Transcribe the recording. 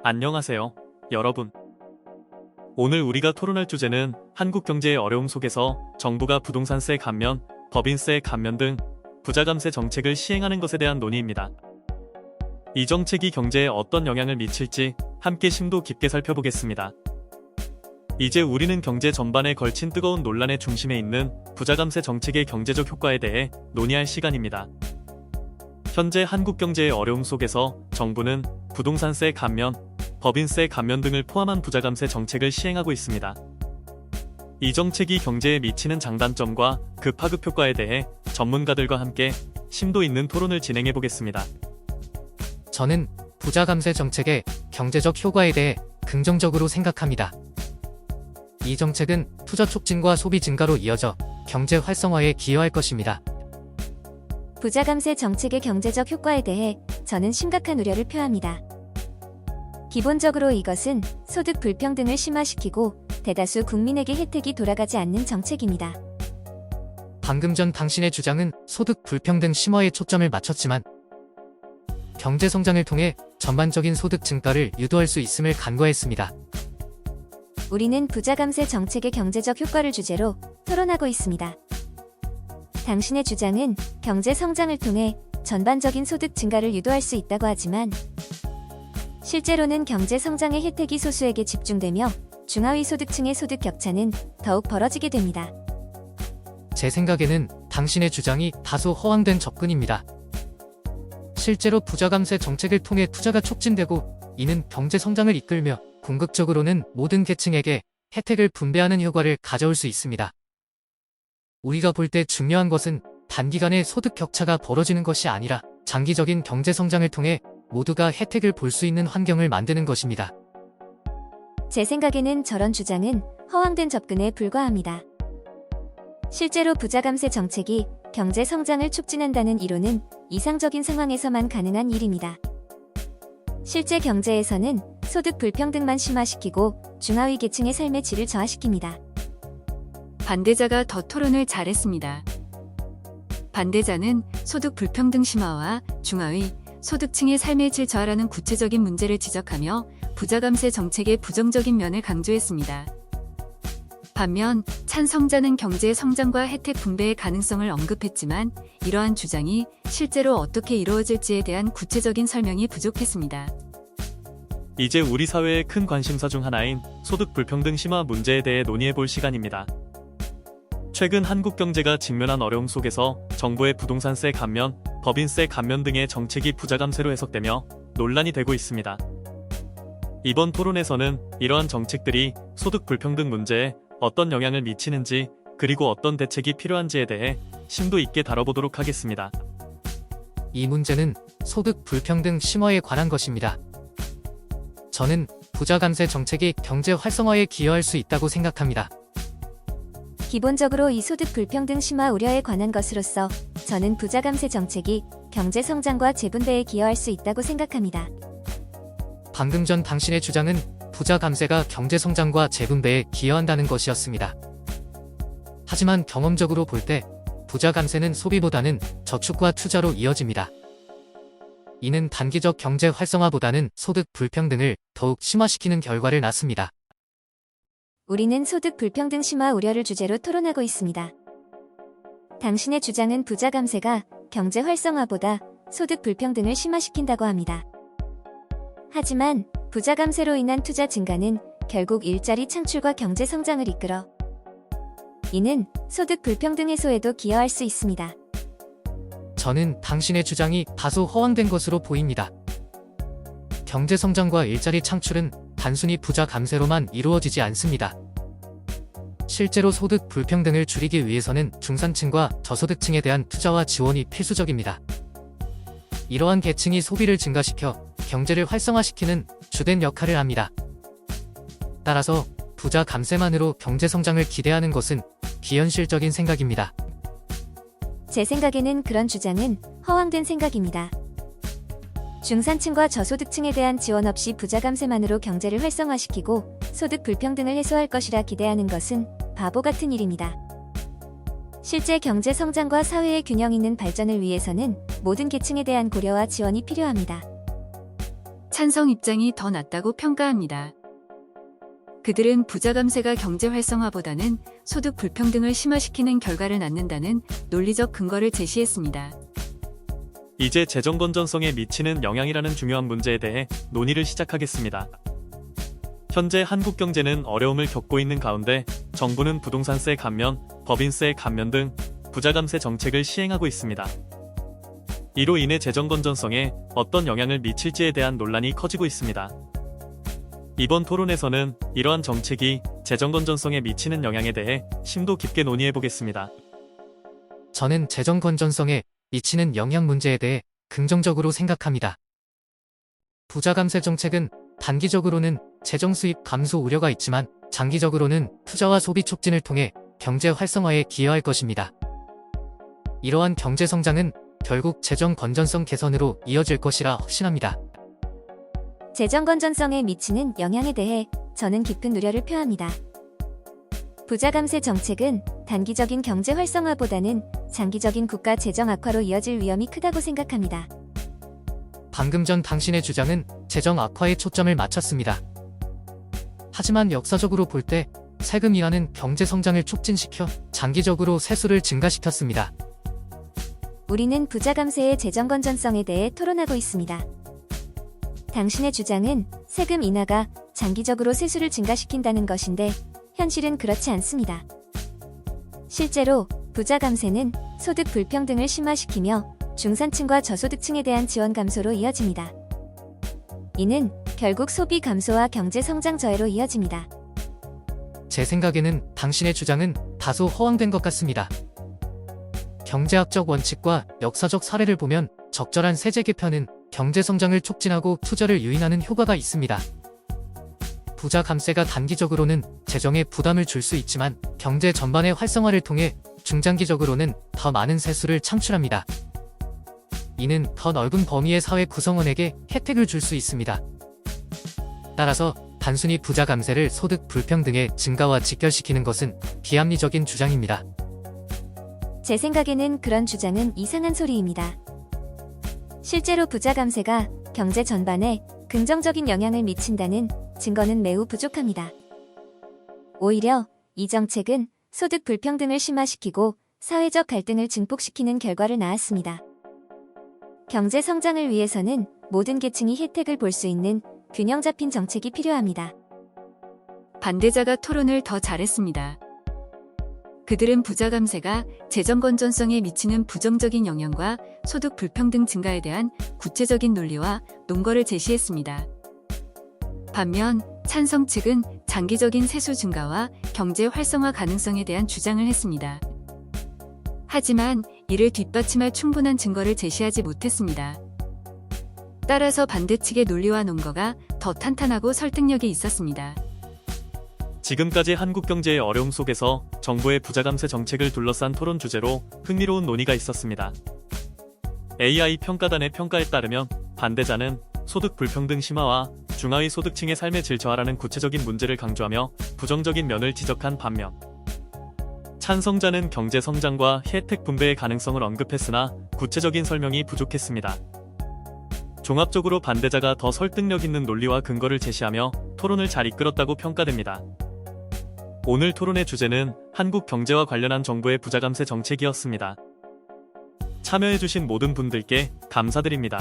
안녕하세요, 여러분. 오늘 우리가 토론할 주제는 한국 경제의 어려움 속에서 정부가 부동산세 감면, 법인세 감면 등 부자감세 정책을 시행하는 것에 대한 논의입니다. 이 정책이 경제에 어떤 영향을 미칠지 함께 심도 깊게 살펴보겠습니다. 이제 우리는 경제 전반에 걸친 뜨거운 논란의 중심에 있는 부자감세 정책의 경제적 효과에 대해 논의할 시간입니다. 현재 한국 경제의 어려움 속에서 정부는 부동산세 감면, 법인세 감면 등을 포함한 부자감세 정책을 시행하고 있습니다. 이 정책이 경제에 미치는 장단점과 그 파급 효과에 대해 전문가들과 함께 심도 있는 토론을 진행해 보겠습니다. 저는 부자감세 정책의 경제적 효과에 대해 긍정적으로 생각합니다. 이 정책은 투자 촉진과 소비 증가로 이어져 경제 활성화에 기여할 것입니다. 부자감세 정책의 경제적 효과에 대해 저는 심각한 우려를 표합니다. 기본적으로 이것은 소득 불평등을 심화시키고 대다수 국민에게 혜택이 돌아가지 않는 정책입니다. 방금 전 당신의 주장은 소득 불평등 심화에 초점을 맞췄지만 경제 성장을 통해 전반적인 소득 증가를 유도할 수 있음을 간과했습니다. 우리는 부자감세 정책의 경제적 효과를 주제로 토론하고 있습니다. 당신의 주장은 경제 성장을 통해 전반적인 소득 증가를 유도할 수 있다고 하지만 실제로는 경제 성장의 혜택이 소수에게 집중되며 중하위 소득층의 소득 격차는 더욱 벌어지게 됩니다. 제 생각에는 당신의 주장이 다소 허황된 접근입니다. 실제로 부자감세 정책을 통해 투자가 촉진되고 이는 경제 성장을 이끌며 궁극적으로는 모든 계층에게 혜택을 분배하는 효과를 가져올 수 있습니다. 우리가 볼 때 중요한 것은 단기간에 소득 격차가 벌어지는 것이 아니라 장기적인 경제 성장을 통해 모두가 혜택을 볼 수 있는 환경을 만드는 것입니다. 제 생각에는 저런 주장은 허황된 접근에 불과합니다. 실제로 부자감세 정책이 경제 성장을 촉진한다는 이론은 이상적인 상황에서만 가능한 일입니다. 실제 경제에서는 소득 불평등만 심화시키고 중하위 계층의 삶의 질을 저하시킵니다. 반대자가 더 토론을 잘했습니다. 반대자는 소득 불평등 심화와 중하위, 소득층의 삶의 질 저하라는 구체적인 문제를 지적하며 부자감세 정책의 부정적인 면을 강조했습니다. 반면 찬성자는 경제 성장과 혜택 분배의 가능성을 언급했지만 이러한 주장이 실제로 어떻게 이루어질지에 대한 구체적인 설명이 부족했습니다. 이제 우리 사회의 큰 관심사 중 하나인 소득 불평등 심화 문제에 대해 논의해 볼 시간입니다. 최근 한국 경제가 직면한 어려움 속에서 정부의 부동산세 감면, 법인세 감면 등의 정책이 부자감세로 해석되며 논란이 되고 있습니다. 이번 토론에서는 이러한 정책들이 소득 불평등 문제에 어떤 영향을 미치는지 그리고 어떤 대책이 필요한지에 대해 심도 있게 다뤄보도록 하겠습니다. 이 문제는 소득 불평등 심화에 관한 것입니다. 저는 부자감세 정책이 경제 활성화에 기여할 수 있다고 생각합니다. 기본적으로 이 소득 불평등 심화 우려에 관한 것으로서 저는 부자감세 정책이 경제 성장과 재분배에 기여할 수 있다고 생각합니다. 방금 전 당신의 주장은 부자감세가 경제 성장과 재분배에 기여한다는 것이었습니다. 하지만 경험적으로 볼 때 부자감세는 소비보다는 저축과 투자로 이어집니다. 이는 단기적 경제 활성화보다는 소득 불평등을 더욱 심화시키는 결과를 낳습니다. 우리는 소득 불평등 심화 우려를 주제로 토론하고 있습니다. 당신의 주장은 부자감세가 경제 활성화보다 소득 불평등을 심화시킨다고 합니다. 하지만 부자감세로 인한 투자 증가는 결국 일자리 창출과 경제 성장을 이끌어 이는 소득 불평등 해소에도 기여할 수 있습니다. 저는 당신의 주장이 다소 허황된 것으로 보입니다. 경제 성장과 일자리 창출은 단순히 부자감세로만 이루어지지 않습니다. 실제로 소득 불평등을 줄이기 위해서는 중산층과 저소득층에 대한 투자와 지원이 필수적입니다. 이러한 계층이 소비를 증가시켜 경제를 활성화시키는 주된 역할을 합니다. 따라서 부자 감세만으로 경제 성장을 기대하는 것은 비현실적인 생각입니다. 제 생각에는 그런 주장은 허황된 생각입니다. 중산층과 저소득층에 대한 지원 없이 부자 감세만으로 경제를 활성화시키고 소득 불평등을 해소할 것이라 기대하는 것은 바보 같은 일입니다. 실제 경제 성장과 사회의 균형 있는 발전을 위해서는 모든 계층에 대한 고려와 지원이 필요합니다. 찬성 입장이 더 낮다고 평가합니다. 그들은 부자 감세가 경제 활성화보다는 소득 불평등을 심화시키는 결과를 낳는다는 논리적 근거를 제시했습니다. 이제 재정 건전성에 미치는 영향이라는 중요한 문제에 대해 논의를 시작하겠습니다. 현재 한국 경제는 어려움을 겪고 있는 가운데 정부는 부동산세 감면, 법인세 감면 등 부자 감세 정책을 시행하고 있습니다. 이로 인해 재정 건전성에 어떤 영향을 미칠지에 대한 논란이 커지고 있습니다. 이번 토론에서는 이러한 정책이 재정 건전성에 미치는 영향에 대해 심도 깊게 논의해 보겠습니다. 저는 재정 건전성에 미치는 영향 문제에 대해 긍정적으로 생각합니다. 부자 감세 정책은 단기적으로는 재정 수입 감소 우려가 있지만 장기적으로는 투자와 소비 촉진을 통해 경제 활성화에 기여할 것입니다. 이러한 경제 성장은 결국 재정 건전성 개선으로 이어질 것이라 확신합니다. 재정 건전성에 미치는 영향에 대해 저는 깊은 우려를 표합니다. 부자 감세 정책은 단기적인 경제 활성화보다는 장기적인 국가 재정 악화로 이어질 위험이 크다고 생각합니다. 방금 전 당신의 주장은 재정 악화에 초점을 맞췄습니다. 하지만 역사적으로 볼 때 세금 인하는 경제 성장을 촉진시켜 장기적으로 세수를 증가시켰습니다. 우리는 부자 감세의 재정 건전성에 대해 토론하고 있습니다. 당신의 주장은 세금 인하가 장기적으로 세수를 증가시킨다는 것인데 현실은 그렇지 않습니다. 실제로 부자 감세는 소득 불평등을 심화시키며 중산층과 저소득층에 대한 지원 감소로 이어집니다. 이는 결국 소비 감소와 경제 성장 저해로 이어집니다. 제 생각에는 당신의 주장은 다소 허황된 것 같습니다. 경제학적 원칙과 역사적 사례를 보면 적절한 세제 개편은 경제 성장을 촉진하고 투자를 유인하는 효과가 있습니다. 부자 감세가 단기적으로는 재정에 부담을 줄 수 있지만 경제 전반의 활성화를 통해 중장기적으로는 더 많은 세수를 창출합니다. 이는 더 넓은 범위의 사회 구성원에게 혜택을 줄 수 있습니다. 따라서 단순히 부자 감세를 소득 불평등의 증가와 직결시키는 것은 비합리적인 주장입니다. 제 생각에는 그런 주장은 이상한 소리입니다. 실제로 부자 감세가 경제 전반에 긍정적인 영향을 미친다는 증거는 매우 부족합니다. 오히려 이 정책은 소득 불평등을 심화시키고 사회적 갈등을 증폭시키는 결과를 낳았습니다. 경제 성장을 위해서는 모든 계층이 혜택을 볼 수 있는 균형 잡힌 정책이 필요합니다. 반대자가 토론을 더 잘했습니다. 그들은 부자 감세가 재정 건전성에 미치는 부정적인 영향과 소득 불평등 증가에 대한 구체적인 논리와 논거를 제시했습니다. 반면 찬성 측은 장기적인 세수 증가와 경제 활성화 가능성에 대한 주장을 했습니다. 하지만 이를 뒷받침할 충분한 증거를 제시하지 못했습니다. 따라서 반대 측의 논리와 논거가 더 탄탄하고 설득력이 있었습니다. 지금까지 한국 경제의 어려움 속에서 정부의 부자 감세 정책을 둘러싼 토론 주제로 흥미로운 논의가 있었습니다. AI 평가단의 평가에 따르면 반대자는 소득 불평등 심화와 중하위 소득층의 삶의 질 저하라는 구체적인 문제를 강조하며 부정적인 면을 지적한 반면 찬성자는 경제 성장과 혜택 분배의 가능성을 언급했으나 구체적인 설명이 부족했습니다. 종합적으로 반대자가 더 설득력 있는 논리와 근거를 제시하며 토론을 잘 이끌었다고 평가됩니다. 오늘 토론의 주제는 한국 경제와 관련한 정부의 부자 감세 정책이었습니다. 참여해주신 모든 분들께 감사드립니다.